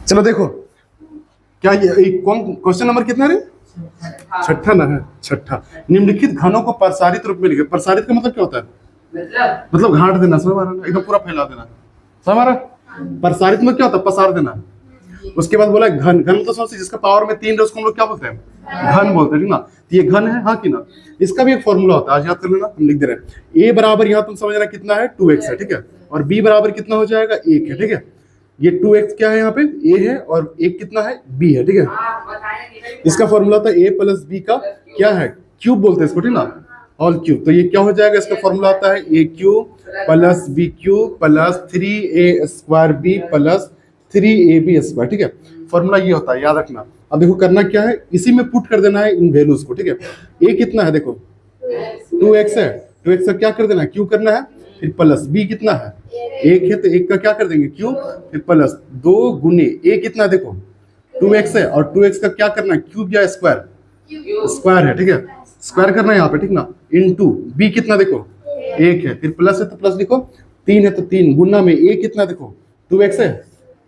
चलो देखो क्या ये कौन क्वेश्चन नंबर कितना रे? छठा ना है, छठा। निम्नलिखित घनों को प्रसारित रूप में लिखे। प्रसारित का मतलब क्या होता है? मतलब घाट देना, समझ रहा एकदम पूरा फैला देना, समझ रहा। प्रसारित में क्या होता है? पसार देना। उसके बाद बोला घन। घन तो समझ जिसका पावर में 3 है उसको हम लोग क्या बोलते हैं? घन बोलते हैं, ठीक ना। तो ये घन है, हाँ कि ना। इसका भी एक फॉर्मूला होता है, आज याद कर लेना, हम लिख दे रहे हैं। ए बराबर यहाँ तुम समझना कितना है? 2x है, ठीक है। और बी बराबर कितना हो जाएगा? 1 है, ठीक है। ये 2x क्या है यहाँ पे? a है, और 1 कितना है? b है, ठीक है। इसका फॉर्मूला था a प्लस बी का क्या है? क्यूब बोलते हैं इसको, ठीक ना, ऑल क्यूब। तो ये क्या हो जाएगा? इसका फॉर्मूला आता है a cube plus b cube plus 3a square b plus 3ab square, ठीक है। फॉर्मूला ये होता है, याद रखना। अब देखो करना क्या है, इसी में पुट कर देना है इन वैल्यूज को, ठीक है। a कितना है? देखो 2x है, 2x का क्या कर देना है? क्यूब करना है। फिर प्लस b कितना है? 1 है, तो 1 का क्या कर देंगे? क्यूब। फिर प्लस 2 गुने a कितना? देखो 2x है, और 2x का क्या करना है? क्यूब या स्क्वायर? स्क्वायर है, ठीक है। स्क्वायर करना है यहाँ पे, ठीक ना। इनटू b कितना? देखो 1 है, फिर प्लस है तो प्लस लिखो, 3 है तो 3 गुना में a कितना? देखो 2x है,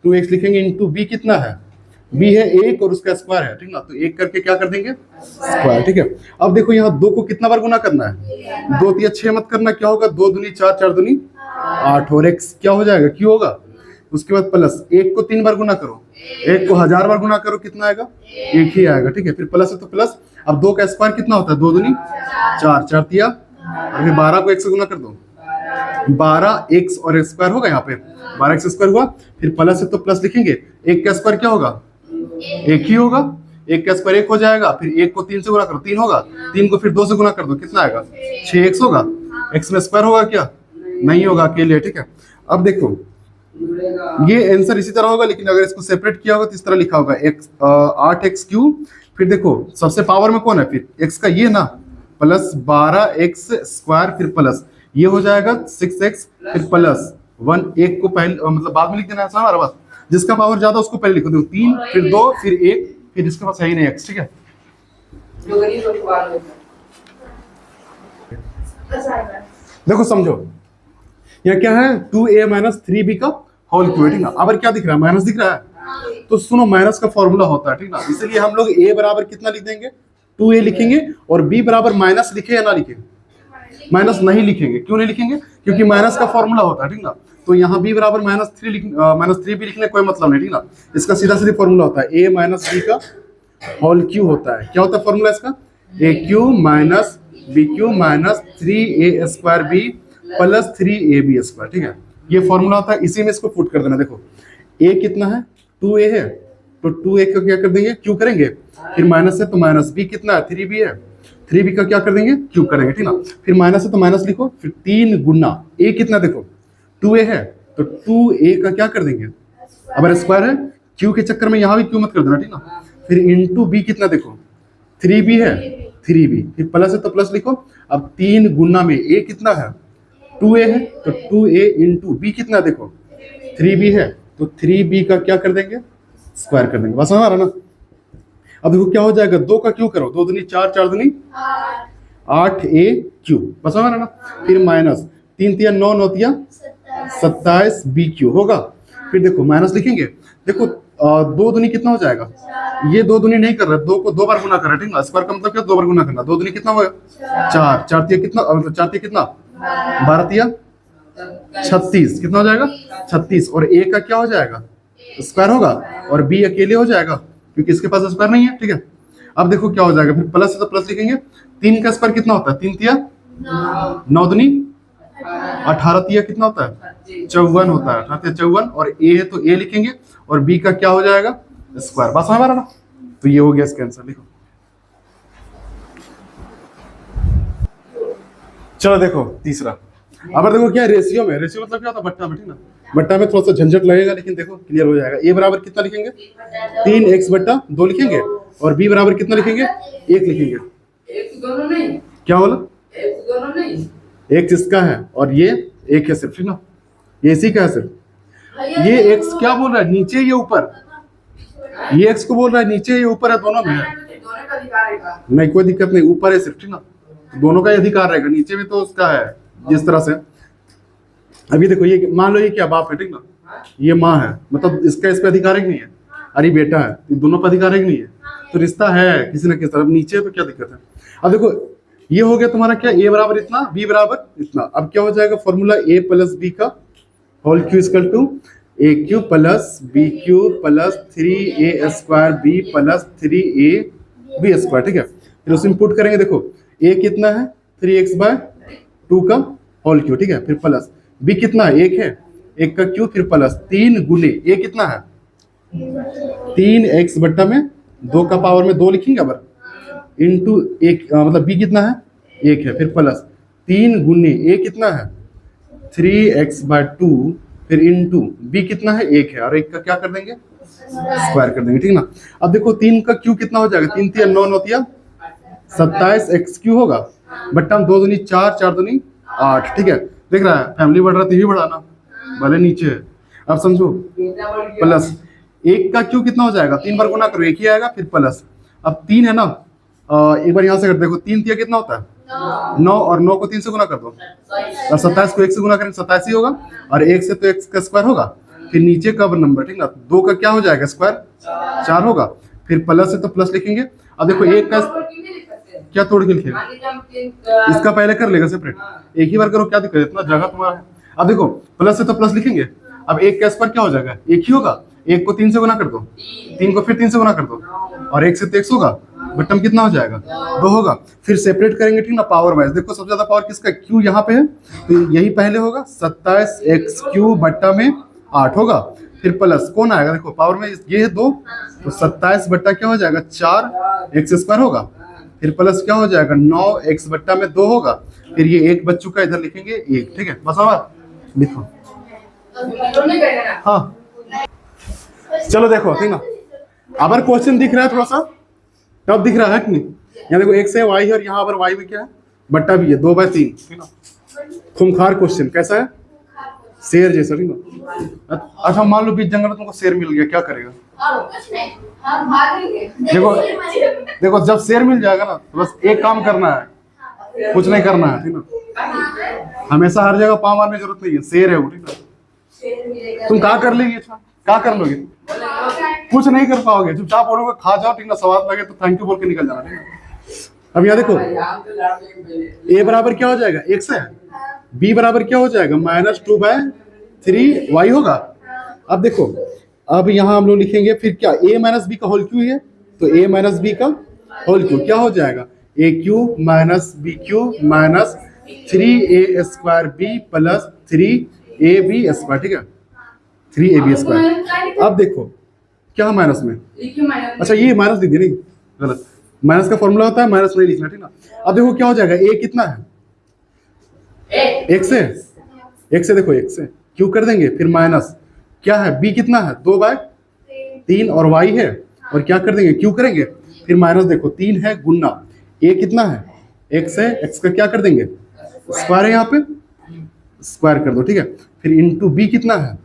2x लिखेंगे, इनटू b कितना है? b है 1 और उसका स्क्वायर है, ठीक ना। तो 1 करके क्या कर देंगे? स्क्वायर, ठीक है। अब देखो यहाँ 2 को कितना बार गुना करना है? 2 तिया 6 मत करना, क्या होगा? 2 दूनी 4, 4 दूनी 8, और x क्या हो जाएगा? क्यों होगा। उसके बाद प्लस 1 को 3 बार गुना करो, 1 को 1000 बार गुना करो, कितना आएगा? 1 ही आएगा, ठीक है। फिर प्लस है तो प्लस। अब 2 का स्क्वायर कितना होता है? 2 दूनी 4, 4 तिया, और फिर 12 को 1 से गुना कर दो, 12x और स्क्वायर होगा यहाँ पे, 12x स्क्वायर हुआ। फिर प्लस है तो प्लस लिखेंगे, 1 का स्क्वायर क्या होगा? 1 ही होगा। 1 का स्क्वायर 1 हो जाएगा, फिर 1 को 3 से गुना करो, 3 होगा। 3 को फिर 2 से गुना कर दो, कितना आएगा? 6x होगा। x में स्क्वायर होगा क्या? नहीं होगा, अकेले, ठीक है। अब देखो ये आंसर इसी तरह होगा, लेकिन अगर इसको सेपरेट किया होगा तो इस तरह लिखा होगा 8x क्यूब। फिर देखो सबसे पावर में कौन है? फिर x का ये ना, प्लस 12x स्क्वायर, फिर प्लस ये हो जाएगा 6x, फिर प्लस 1। 1 को पहले मतलब बाद में लिख देना है, हमारा बात। जिसका पावर ज्यादा उसको पहले लिखो, देखो 3 फिर 2 फिर 1, फिर इसके पास है ही नहीं x, ठीक है। देखो समझो यह क्या है? 2a माइनस 3b का होल क्यूब, ठीक ना। अब क्या दिख रहा है? माइनस दिख रहा है, तो सुनो माइनस का फॉर्मूला होता है, ठीक ना। इसलिए हम लोग a बराबर कितना लिख देंगे? 2a लिखेंगे, और b बराबर माइनस लिखे या ना लिखे? माइनस नहीं लिखेंगे। क्यों नहीं लिखेंगे? क्योंकि माइनस का फॉर्मूला होता है, ठीक ना। तो यहाँ b बराबर -3b लिखने कोई मतलब नहीं, ठीक ना। इसका सीधा सीधा फॉर्मूला होता है a माइनस b का होल क्यूब होता है। क्या होता है फॉर्मूला इसका? a cube minus b cube minus 3a square b plus 3ab square, ठीक है। ये फॉर्मूला होता है, इसी में इसको पुट कर देना। देखो a कितना है? 2a है, तो 2a का क्या कर देंगे? क्यूब करेंगे। फिर माइनस है तो माइनस, b कितना है? 3b है, 3b का क्या कर देंगे? क्यूब करेंगे, ठीक ना। फिर माइनस है तो माइनस लिखो, फिर 3 गुना a कितना? देखो 2a है, तो 2a का क्या कर देंगे? अब स्क्वायर है, क्यू के चक्कर में यहाँ भी क्यू मत कर देना, ठीक ना। फिर इंटू b कितना? देखो 3b है, 3b, फिर प्लस है तो प्लस लिखो। अब 3 गुना में a कितना है? 2a है, तो 2a इंटू b कितना? देखो 3b है, तो 3b का क्या कर देंगे? स्क्वायर कर देंगे, बस हमारा ना। अब देखो क्या हो जाएगा? 2 का क्यूब करो, 2 दूनी 4, 4 दूनी 8a क्यूब, बस हमारा ना। फिर माइनस 3 तिया 9, 9 तिया 27b क्यूब होगा। फिर देखो माइनस लिखेंगे, देखो 2 दूनी कितना हो जाएगा? ये 2 दूनी नहीं कर रहा है, 2 को 2 बार गुना कर रहा है, ठीक ना। स्क्वायर का मतलब क्या? 2 बार गुना करना। 2 दूनी कितना होगा? 4, 4 तिया कितना? मतलब 4 तिया कितना? 12 तिया 36, कितना हो जाएगा? 36, और a का क्या हो जाएगा? स्क्वायर होगा, और b अकेले हो जाएगा क्योंकि इसके पास स्क्वायर नहीं है, ठीक है। अब देखो क्या हो जाएगा? फिर प्लस है तो प्लस लिखेंगे। 3 का स्क्वायर कितना होता है? 3 तिया 9 दूनी 18 तिया कितना होता है? 54 होता है, 18 तिया 54, और a है तो a लिखेंगे, और b का क्या हो जाएगा? स्क्वायर, बस हमारा ना। तो ये हो गया इसका आंसर, लिखो। चलो देखो तीसरा। अब देखो क्या रेशियो में, रेशियो मतलब क्या होता है? बट्टा में, ठीक ना। बट्टा में थोड़ा सा झंझट लगेगा, लेकिन देखो क्लियर हो जाएगा। a बराबर कितना लिखेंगे? 3x बट्टा 2 लिखेंगे, और b बराबर कितना लिखेंगे? 1 लिखेंगे। दोनों नहीं, क्या बोला? दोनों नहीं, x इसका है और ये 1 है सिर्फ, ठीक ना। ये इसी का है सिर्फ। ये x क्या बोल रहा है? नीचे ये ऊपर, ये x को बोल रहा है नीचे ये ऊपर है, दोनों में है। नहीं कोई दिक्कत नहीं, ऊपर है सिर्फ, ठीक ना। दोनों का अधिकार रहेगा, नीचे भी तो उसका है जिस तरह से। अभी देखो ये मान लो ये क्या बाप है, ठीक ना। ये माँ है, मतलब इसका इस पे अधिकार ही नहीं है। अरे बेटा है, ये दोनों पद अधिकार है कि नहीं है? तो रिश्ता है किसी न किसी तरफ, नीचे है तो क्या दिक्कत है। अब देखो ये हो गया तुम्हारा क्या, ए बराबर इतना, बी बराबर इतना। अब क्या हो जाएगा फॉर्मूला, ए प्लस बी का whole cube equal to a cube plus b cube plus 3a square b plus 3ab square. ठीक है, फिर उसमें पुट करेंगे। देखो ए कितना है 3x/2 का होल क्यू। ठीक है, फिर प्लस बी कितना है 1 है, 1 का क्यू, फिर प्लस 3 गुने ए कितना है 3x बट्टा में 2 का पावर में 2 लिखेंगे अबर इंटू एक, मतलब बी कितना है 1 है, फिर प्लस 3 गुने ए कितना है 3x/2, फिर इंटू बी कितना है 1 है, और 1 का क्या कर देंगे स्क्वायर कर देंगे। ठीक ना। अब देखो 3 का क्यू कितना हो जाएगा, 3 3 9 9 27x क्यू होगा, बट्टा में 2 दूनी 4, 4 दूनी 8। ठीक है, देख रहा है फैमिली बढ़ रहा है, तो ये बढ़ाना भले नीचे है। अब समझो प्लस 1 का क्यू कितना हो जाएगा, 3 बार गुना करो 1 ही आएगा, फिर प्लस अब 3 है ना, एक बार यहाँ से कर देखो 3 तिया कितना होता है 9, और 9 को 3 से गुना कर दो, और 27 को 1 से गुना करेंगे 27 ही होगा, और 1 से तो x का स्क्वायर होगा, फिर नीचे का नंबर। ठीक ना, 2 का क्या हो जाएगा स्क्वायर 4 होगा, फिर प्लस है तो प्लस लिखेंगे। अब देखो 1 का क्या तोड़ के लिखे, इसका पहले कर लेगा सेपरेट, एक ही बार करो क्या दिक्कत है, इतना जगह तुम्हारा है। अब देखो प्लस है तो प्लस लिखेंगे, अब 1 का स्क्वायर क्या हो जाएगा 1 ही होगा, 1 को 3 से गुना कर दो, 3 को फिर 3 से गुना कर दो, और 1 से तो x होगा, बट्टम कितना हो जाएगा 2 होगा। फिर सेपरेट करेंगे। ठीक ना, पावर वाइज देखो सबसे ज्यादा पावर किसका, क्यू यहाँ पे है तो यही पहले होगा, 27x³ बट्टा में 8 होगा, फिर प्लस कौन आएगा देखो पावर में ये है 2, तो 27 बट्टा क्या हो जाएगा 4x² होगा, फिर प्लस क्या हो जाएगा 9x बट्टा में 2 होगा, फिर ये 1 बच चुका इधर लिखेंगे 1। ठीक है, बस आवाज लिखो। हाँ चलो देखो, ठीक ना, अगर क्वेश्चन दिख रहा है थोड़ा सा टफ दिख रहा है कि नहीं, यहाँ देखो x है y है, और यहाँ पर y में क्या है बट्टा भी है 2/3। ठीक ना, खूंखार क्वेश्चन कैसा है, शेर जैसा। ठीक ना, अच्छा मान लो बीच जंगल में तुमको शेर मिल गया, क्या करेगा? देखो देखो जब शेर मिल जाएगा ना तो बस एक काम करना है, कुछ नहीं करना है। ठीक ना, हमेशा हर जगह पाँव मारने की जरूरत नहीं है, शेर है वो। ठीक ना, तुम क्या कर लेगी, अच्छा क्या कर लोगे, कुछ नहीं कर पाओगे, चुपचाप बोलोगे खा जाओ। ठीक ना, स्वाद लगे तो थैंक यू बोल के निकल जाना। ठीक ना, अब यहाँ देखो a बराबर क्या हो जाएगा x है, b बराबर क्या हो जाएगा -2/3y होगा। अब देखो अब यहाँ हम लोग लिखेंगे फिर क्या, a माइनस बी का होल क्यू है, तो a माइनस बी का होल क्यू क्या हो जाएगा a³ minus b³ minus 3a² b plus 3ab²। ठीक है, 3ab²। अब देखो क्या माइनस में, अच्छा ये माइनस लिख दिया, नहीं गलत, माइनस का फॉर्मूला होता है माइनस नहीं लिखना। ठीक ना, अब देखो क्या हो जाएगा a कितना है x है, x है देखो x है, क्यू कर देंगे, फिर माइनस क्या है b कितना है 2/3, और y है, और क्या कर देंगे क्यू करेंगे, फिर माइनस देखो 3 है गुना a कितना है x है, x का क्या कर देंगे स्क्वायर है, यहाँ पे स्क्वायर कर दो। ठीक है, फिर इंटू b कितना है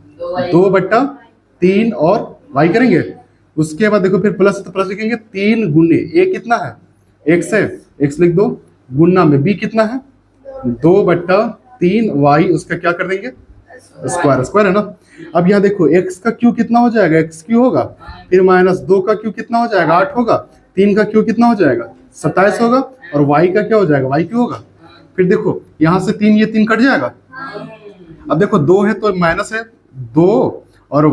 2/3 और y करेंगे, उसके बाद देखो फिर प्लस तो प्लस लिखेंगे 3 गुने a कितना है x है, x लिख दो, गुना में b कितना है 2/3 y, उसका क्या कर देंगे स्क्वायर, स्क्वायर है ना। अब यहाँ देखो x का क्यू कितना हो जाएगा x³ होगा, फिर माइनस 2 का क्यू कितना हो जाएगा 8 होगा, 3 का क्यू कितना हो जाएगा 27 होगा, और y का क्या हो जाएगा y क्यू होगा। फिर देखो यहाँ से 3 ये 3 कट जाएगा, अब देखो 2 है तो माइनस है 2, और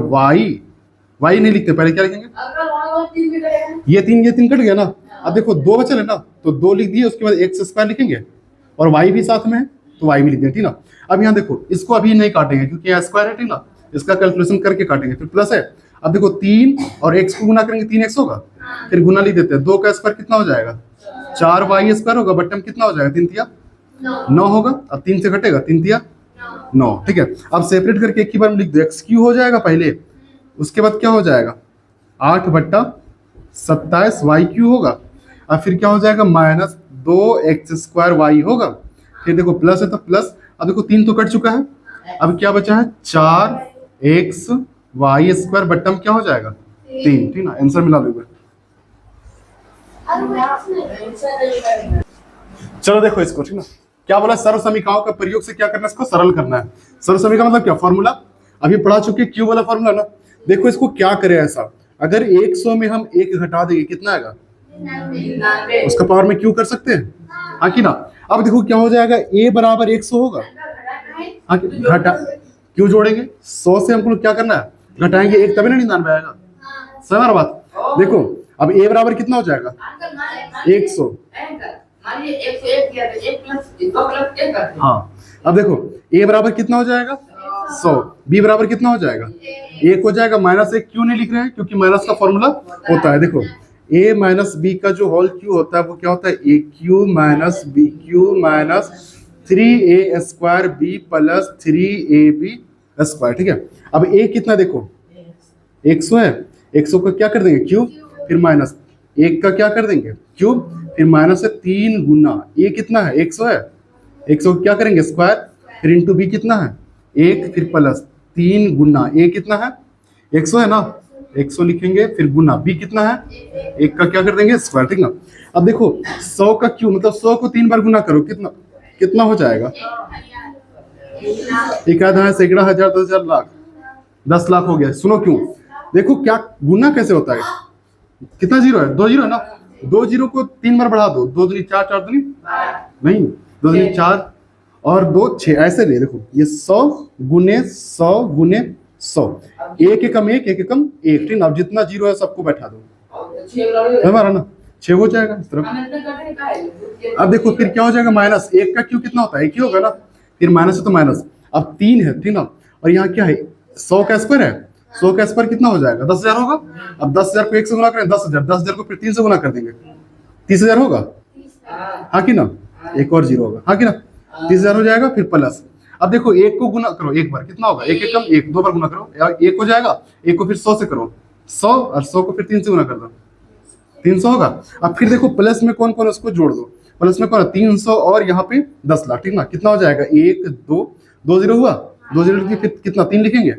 y नहीं लिखते, पहले क्या लिखेंगे ये 3 कट गया ना। अब देखो 2 बचल है ना, तो 2 लिख दिए, उसके बाद x² लिखेंगे, और y भी साथ में है तो y भी लिख देंगे। ठीक ना, अब यहाँ देखो इसको अभी नहीं काटेंगे क्योंकि यहाँ स्क्वायर है। ठीक ना, इसका कैलकुलेशन करके काटेंगे, फिर प्लस है। अब देखो 3 और x को गुना करेंगे 3x होगा, फिर गुना लिख देते हैं, 2 का स्क्वायर कितना हो जाएगा 4y² होगा, बट्टम कितना हो जाएगा 3 तिया 9 होगा, अब 3 से घटेगा 3 तिया 9। ठीक है, अब सेपरेट करके एक ही बार में लिख दो, x³ हो जाएगा पहले, उसके बाद क्या हो जाएगा 8/27 y³ होगा, अब फिर क्या हो जाएगा -2x² y होगा, फिर देखो प्लस है तो प्लस, अब देखो 3 तो कट चुका है, अब क्या बचा है 4xy² बट्टम क्या हो जाएगा 3। ठीक ना, आंसर मिला लो। चलो देखो इसको, ठीक ना, क्या बोला सर्व समीकरणों का प्रयोग से क्या करना है, इसको सरल करना है। सर्व समीकरण मतलब क्या, फॉर्मूला अभी पढ़ा चुके, क्यू वाला फॉर्मूला ना। देखो इसको क्या करे ऐसा, अगर 100 में हम एक घटा देंगे कितना आएगा? उसका पावर में क्यों कर सकते हैं, हाँ कि ना। अब देखो क्या हो जाएगा, a बराबर 100 होगा, हाँ घटा क्यों जोड़ेंगे, 100 से हमको क्या करना है, घटाएंगे एक, तभी ना 99 आएगा। समझ बात। देखो अब a बराबर कितना हो जाएगा 100, हाँ। अब देखो a बराबर कितना हो जाएगा 100, b बराबर कितना हो जाएगा 1 हो जाएगा। माइनस 1 क्यों नहीं लिख रहे हैं, क्योंकि माइनस का फॉर्मूला होता है, देखो a माइनस बी का जो होल क्यू होता है वो क्या होता है, a cube minus b cube minus 3a square b plus 3ab square, ठीक है। अब a कितना देखो 100 है, 100 का क्या कर देंगे क्यूब, फिर माइनस 1 का क्या कर देंगे क्यूब, फिर माइनस से 3 गुना a कितना है 100 है, 100 क्या करेंगे स्क्वायर, फिर इंटू b कितना है 1, फिर प्लस 3 गुना a कितना है 100 है ना, 100 लिखेंगे, फिर गुना b कितना है 1 का क्या कर देंगे स्क्वायर, ठीक ना। अब देखो 100 का क्यूब मतलब 100 को 3 बार गुना करो, कितना कितना हो जाएगा, एक आधा है, सैकड़ा, हजार, 10,000, लाख, 10 लाख हो गया। सुनो क्यों, देखो क्या गुना कैसे होता है, कितना जीरो है, 2 जीरो है ना, 2 जीरो को 3 बार बढ़ा दो, 2 दूनी 4, 4 दूनी नहीं, 2 दूनी 4 और 2 6, ऐसे ले, देखो ये 100 गुने 100 गुने 100, एक एकम 1, एक एकम 1, ठीक ना। अब जितना जीरो है सबको बैठा दो, हमारा ना 6 हो जाएगा इस तरफ। अब देखो फिर क्या हो जाएगा, माइनस 1 का क्यू कितना होता है 1 ही होगा ना, फिर माइनस है तो माइनस, अब 3 है, ठीक ना। और यहाँ क्या है 100 का स्क्वायर है, 100 का स्क्वायर कितना हो जाएगा 10,000 होगा। अब 10,000 को 1 से गुना करें 10,000, 10,000 को फिर 3 से गुना कर देंगे 30,000 होगा, हाँ कि ना, एक और जीरो होगा, हाँ कि ना, 30,000 हो जाएगा, फिर प्लस। अब देखो 1 को गुना करो एक बार कितना होगा, 1 एकम 1, 2 बार गुना करो 1 हो जाएगा, 1 को फिर 100 से करो 100, और 100 को फिर 3 से गुना कर दो 300 होगा। अब फिर देखो प्लस में कौन कौन है उसको जोड़ दो, प्लस में कौन है 300 और यहाँ पे 10 लाख, ठीक ना। कितना हो जाएगा 1 2 2 जीरो हुआ, 2 जीरो लिखिए, फिर कितना 3 लिखेंगे,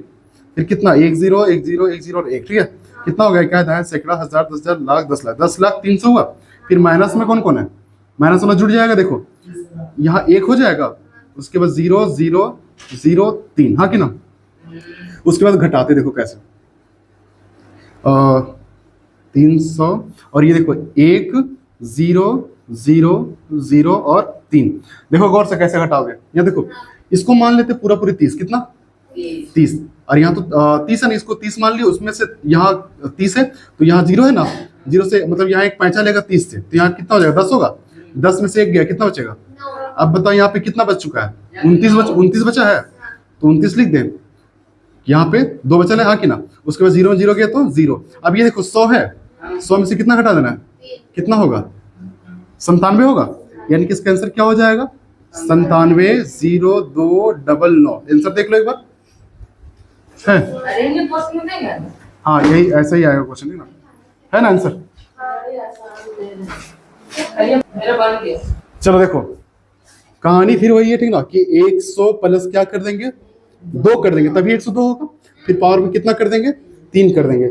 फिर कितना 1 0 1 0 1 0 और 1, ठीक है। कितना हो गया, क्या है सैकड़ा, हजार, 10,000, लाख, 10 लाख, 10 लाख 300 हुआ। फिर माइनस में कौन कौन है, माइनस वाला जुड़ जाएगा, देखो यहाँ 1 हो जाएगा, उसके बाद 0 0 0 3, हाँ कि ना। उसके बाद घटाते देखो कैसे, 300 और ये देखो 1 0 0 0 और 3, देखो गौर से कैसे घटाओगे। यहाँ देखो इसको मान लेते पूरा पूरी 30, कितना 30, और यहाँ तो 30 है ना, इसको 30 मान लिया, उसमें से यहाँ 30 है तो यहाँ 0 है ना, 0 से मतलब यहाँ एक पैंचा लेगा 30 से, तो यहाँ कितना हो जाएगा 10 होगा, 10 में से 1 गया, कितना बचेगा। अब बताओ यहाँ पे कितना बच चुका है, 29 बचा है, तो 29 लिख दें, यहाँ पे 2 बचा है, हाँ कि ना। उसके बाद 0 में 0 गया तो 0। अब ये देखो 100 है, 100 में से कितना घटा देना है, कितना होगा 97 होगा, यानी कि इसका आंसर क्या हो जाएगा 97 0 2 99। आंसर देख लो एक बार, है हाँ यही ऐसा ही आएगा क्वेश्चन, है ना, है ना आंसर। चलो देखो कहानी फिर वही है, ठीक ना, कि 100 प्लस क्या कर देंगे 2 कर देंगे, तभी 102 होगा। फिर पावर में कितना कर देंगे 3 कर देंगे,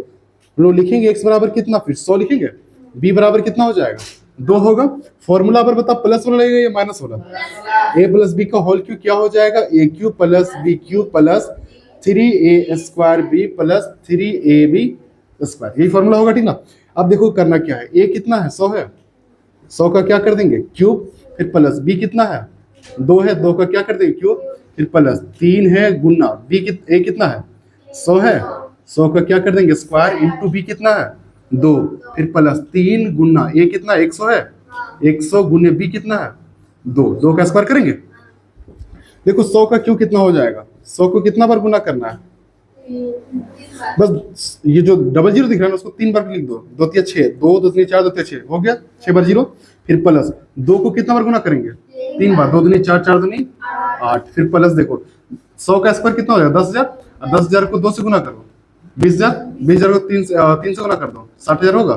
लोग लिखेंगे x बराबर कितना, फिर 100 लिखेंगे, b बराबर कितना हो जाएगा 2 होगा। फॉर्मूला पर बता प्लस वाला लगेगा या माइनस वाला, a प्लस बी का होल क्यू क्या हो जाएगा, a cube plus b cube plus 3a square b plus 3ab square, यही फॉर्मूला होगा, ठीक ना। अब देखो करना क्या है, a कितना है 100 है, 100 का क्या कर देंगे क्यूब, फिर प्लस b कितना है 2 है, 2 का क्या कर देंगे क्यूब, फिर प्लस 3 है गुना b a कितना है 100 है, 100 का क्या कर देंगे स्क्वायर, इंटू b कितना है 2, फिर प्लस 3 गुना a कितना 100 है, 100 गुने b कितना है 2, 2 का स्क्वायर करेंगे। देखो 100 का क्यू कितना हो जाएगा, 100 को कितना बार गुना करना है, बस ये जो डबल जीरो दिख रहा है ना उसको 3 बार लिख दो, 2 3 6, 2 2 3 4 2 3 6 हो गया, 6 बार 0, फिर प्लस 2 को कितना बार गुना करेंगे 3 बार, 2 दूनी 4 4 दूनी 8, फिर प्लस देखो 100 का स्क्वायर कितना हो जाएगा 10,000, 10,000 को 2 से गुना करो 20,000, 20,000 को 3 से गुना कर दो 60,000 होगा,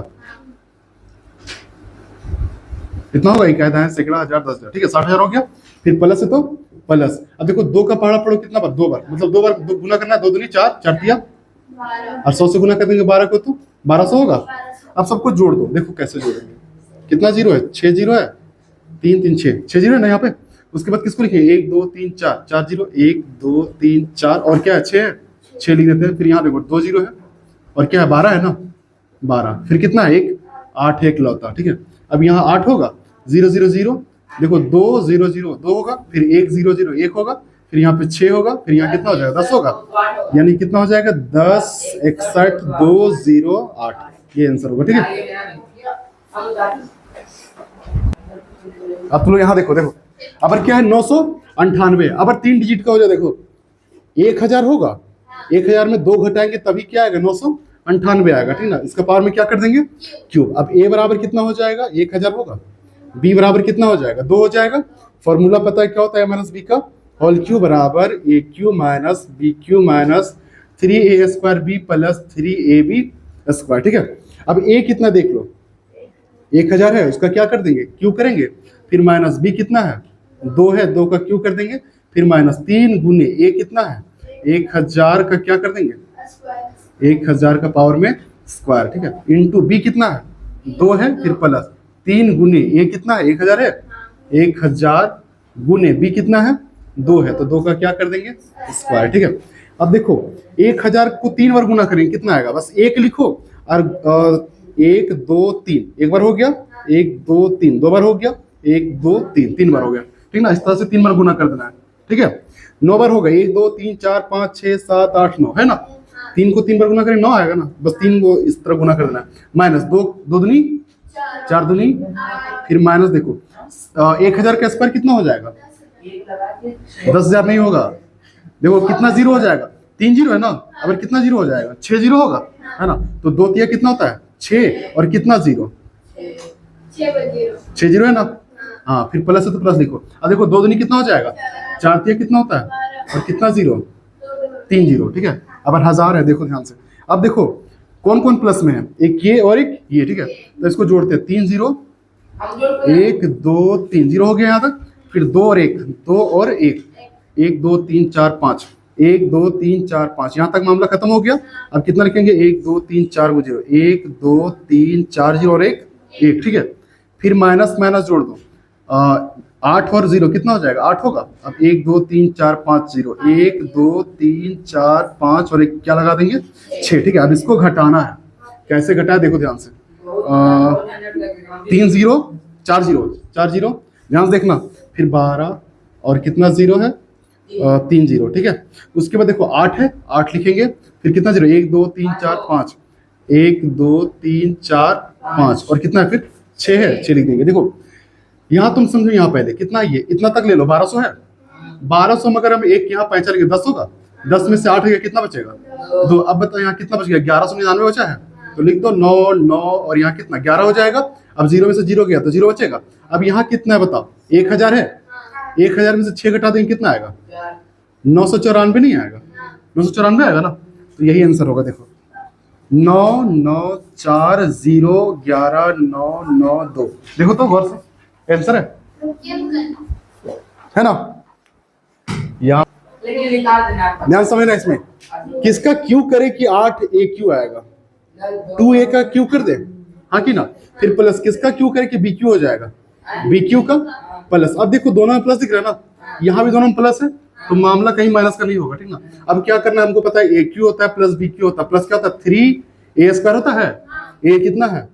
कितना होगा, एक आधा है सैकड़ा, हजार, 10,000, ठीक है 60,000 हो गया। फिर प्लस है तो प्लस, अब देखो 2 का पहाड़ा पढ़ो कितना बार 2 बार, मतलब 2 बार गुना करना है, 2 दूनी 4 4 दिया, और 100 से गुना कर देंगे 12 को तो 1200 होगा। अब सबको जोड़ दो, देखो कैसे जोड़ेंगे, कितना जीरो है 6 जीरो है, 3 3 6 जीरो है ना यहाँ पे। उसके बाद किसको लिखे 1 2 3 4 4 जीरो, 1 2 3 4 और क्या है 6 है, 6 लिख देते हैं। फिर यहाँ देखो 2 जीरो है और क्या है 12 है ना, 12, फिर कितना है 1, 8 है इकलौता, ठीक है। अब यहाँ 8 होगा, 0 0 0, देखो 2 0 0 2 होगा, फिर 1 0 0 1 होगा, फिर यहाँ पे 6 होगा, फिर यहाँ कितना हो जाएगा 10 होगा, यानी कितना हो जाएगा 10 61 2 0 8, ये आंसर होगा, ठीक है। अब तुम लोग यहाँ देखो, देखो अबर क्या है 998, अबर 3 डिजिट का हो जाए, देखो 1000 होगा, 1000 में 2 घटाएंगे तभी क्या आएगा 998 आएगा, ठीक ना। इसका पावर में क्या कर देंगे क्यूब। अब ए बराबर कितना हो जाएगा 1000 होगा, बी बराबर कितना हो जाएगा 2 हो जाएगा। फॉर्मूला पता है क्या होता है माइनस बी का, होल क्यू बराबर a cube minus b cube minus 3a square b plus 3ab square, ठीक है। अब ए कितना देख लो 1000 है, उसका क्या कर देंगे क्यू करेंगे, फिर माइनस बी कितना है 2 है, 2 का क्यू कर देंगे, फिर माइनस 3 गुने ए कितना है 1000 का क्या कर देंगे 1000 का पावर में स्क्वायर, ठीक है, इंटू बी कितना है 2 है, फिर प्लस 3 गुने ए कितना है 1000 है, 1000 गुने बी कितना है 2 है, तो 2 का क्या कर देंगे स्क्वायर, ठीक है। अब देखो 1000 को 3 बार गुना करेंगे कितना आएगा, बस 1 लिखो और 1 2 3 एक बार हो गया, 1 2 3 2 बार हो गया, 1 2 3 3 बार हो गया, ठीक ना। इस तरह से 3 बार गुना कर देना है, ठीक है। 9 बार होगा, 1 2 3 4 5 6 7 8 9 है ना, 3 को 3 बार गुना करें 9 आएगा ना, बस 3 को इस तरह गुना कर देना है, माइनस 2 2 दूनी 4 दूनी, फिर माइनस देखो 1000 का स्क्वायर कितना हो जाएगा 10,000 नहीं होगा, देखो कितना जीरो हो जाएगा 3 जीरो है ना, अब कितना जीरो हो जाएगा 6 जीरो होगा, है ना। तो 2 तिया कितना होता है 6 और कितना जीरो 6 जीरो है ना, हाँ फिर प्लस है तो प्लस लिखो। अब देखो 2 दूनी कितना हो जाएगा 4 तिया कितना होता है और कितना जीरो 3 जीरो, ठीक है। अब 1000 है, देखो ध्यान से। अब देखो कौन कौन प्लस में है, एक ये और एक ये, ठीक है। तो इसको जोड़ते हैं 3 0 1 2 3 जीरो हो गया यहाँ तक, फिर 2 और 1 2 और 1 1 2 3 4 5 1 2 3 4 5, यहाँ तक मामला खत्म हो गया। अब कितना लिखेंगे 1 2 3 4 को जीरो 1 2 3 4 जीरो और 1 1, ठीक है। फिर माइनस माइनस जोड़ दो 8 और 0 कितना हो जाएगा 8 होगा। अब 1 2 3 4 5 0 1 2 3 4 5 और 1 क्या लगा देंगे 6, ठीक है। अब इसको घटाना है, कैसे घटाया देखो ध्यान से, 3 0 4 0 4 0 ध्यान से देखना, फिर 12 और कितना 0 है 3 0, ठीक है। उसके बाद देखो 8 है, 8 लिखेंगे, फिर कितना 0 1 2 3 4 5 1 2 3 4 5 और कितना है फिर 6 है, 6 लिख देंगे। देखो यहाँ तुम समझो, यहाँ पहले कितना ये इतना तक ले लो 1200 है, 1200 में अगर हम एक यहाँ पैंचा लेंगे 10 होगा, 10 में से 8 गया कितना बचेगा 2। अब बताओ यहाँ कितना बच गया 1199 बचा है, तो लिख दो 9 9 और यहाँ कितना 11 हो जाएगा। अब 0 में से 0 गया तो 0 बचेगा। अब यहाँ कितना है बताओ 1000 है, 1000 में से 6 घटा देंगे कितना आएगा 994 नहीं आएगा, 994 आएगा ना, तो यही आंसर होगा। देखो 9 9 4 0 11 9 9 2, देखो तो गौर से आंसर है ना। यहाँ ध्यान समझना, इसमें किसका क्यू करे कि 8 ए क्यू आएगा, 2a का क्यू कर दे, हाँ कि ना, फिर प्लस किसका क्यू करे कि बी क्यू हो जाएगा, बी क्यू का प्लस। अब देखो दोनों में प्लस दिख रहा है ना, यहाँ भी दोनों में प्लस है, तो मामला कहीं माइनस का नहीं होगा, ठीक ना। अब क्या करना है हमको पता है, ए क्यू होता है प्लस बी क्यू होता है, प्लस क्या होता है 3a स्क्वायर होता है, ए कितना है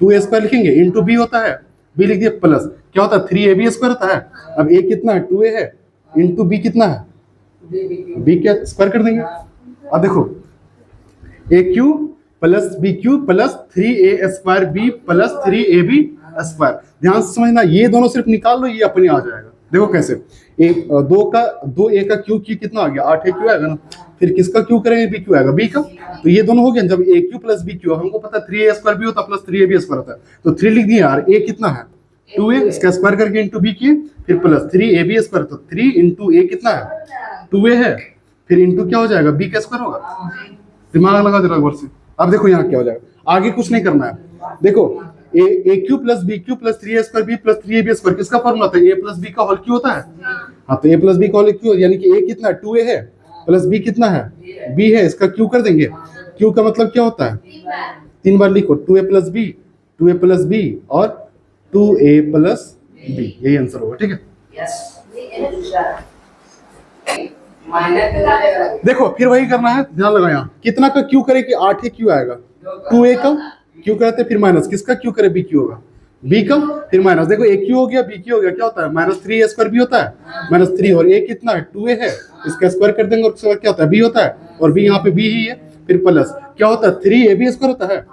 2a स्क्वायर लिखेंगे, इंटू बी होता है, बी लिख दिया प्लस क्या होता है 3ab स्क्वायर होता है। अब a कितना है 2a है, इंटू बी कितना है बी क्या स्क्वायर कर देंगे। अब देखो a cube plus b cube plus 3a square b plus 3ab square, ध्यान से समझना, ये दोनों सिर्फ निकाल लो, ये अपने आ जाएगा। देखो कैसे, एक 2a का क्यू कितना आ गया 8a क्यू आएगा ना, फिर किसका क्यू करेंगे बी क्यू आएगा, बी का, तो ये दोनों हो गए। जब a cube plus b cube, हमको पता है 3a स्क्वायर भी होता है प्लस 3ab स्क्वायर होता है, तो 3 लिख दिए यार, a कितना है 2a, इसका स्क्वायर करके इंटू बी किए, फिर प्लस 3ab स्क्वायर, तो 3 इंटू a कितना है 2a है, फिर इंटू क्या हो जाएगा बी का स्क्वायर होगा। दिमाग लगा जरा गौर से। अब देखो यहाँ क्या हो जाएगा, आगे कुछ नहीं करना है। देखो a cube plus b cube plus 3a square b plus 3ab square किसका फॉर्मूला था, a प्लस बी का होल क्यू होता है, हाँ तो a प्लस बी का होल क्यू, यानी कि a कितना 2a है प्लस b कितना है b है, इसका क्यू कर देंगे। क्यू का मतलब क्या होता है 3 बार लिखो 2a plus b 2a plus b और 2a प्लस b, यही आंसर होगा, ठीक है। देखो फिर वही करना है, ध्यान लगा यहाँ कितना का क्यू करे कि 8 ही क्यू आएगा, 2a का क्यू करते फिर माइनस किसका क्यू करे बी क्यू होगा बी का फिर माइनस देखो ए क्यू हो गया बी क्यू हो गया क्या होता है -3a² बी होता है -3 और a कितना है 2a है इसका स्क्वायर कर देंगे और उसके बाद क्या होता है b होता है और b यहाँ पे b ही है फिर प्लस क्या होता है 3ab² होता है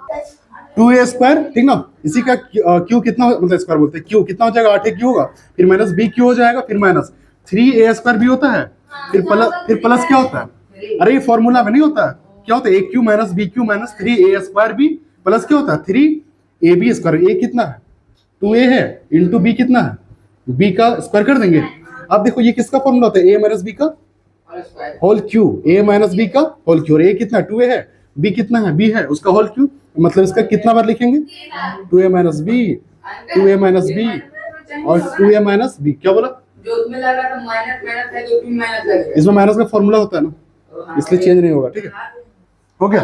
2a², ठीक ना। इसी का क्यू कितना मतलब स्क्वायर बोलते हैं क्यू कितना हो जाएगा 8a क्यू होगा फिर माइनस b क्यू हो जाएगा फिर माइनस 3a² भी होता है फिर प्लस क्या होता है अरे ये फॉर्मूला में नहीं होता है क्या होता है a Q minus b Q minus 3a² भी प्लस क्या होता है 3ab²। a कितना है 2a है इंटू b कितना है b का स्क्वायर कर देंगे। अब देखो ये किसका फॉर्मूला होता है a माइनस b का whole cube a minus b का होल क्यू और a कितना है 2a है b कितना है b है उसका होल क्यू मतलब इसका कितना बार लिखेंगे 2a minus b 2a minus b और 2a माइनस b क्या बोला जो उसमें लगा था माइनस माइनस है जो भी माइनस लगेगा इसमें माइनस का फॉर्मूला होता है ना इसलिए चेंज नहीं होगा ठीक है हो गया।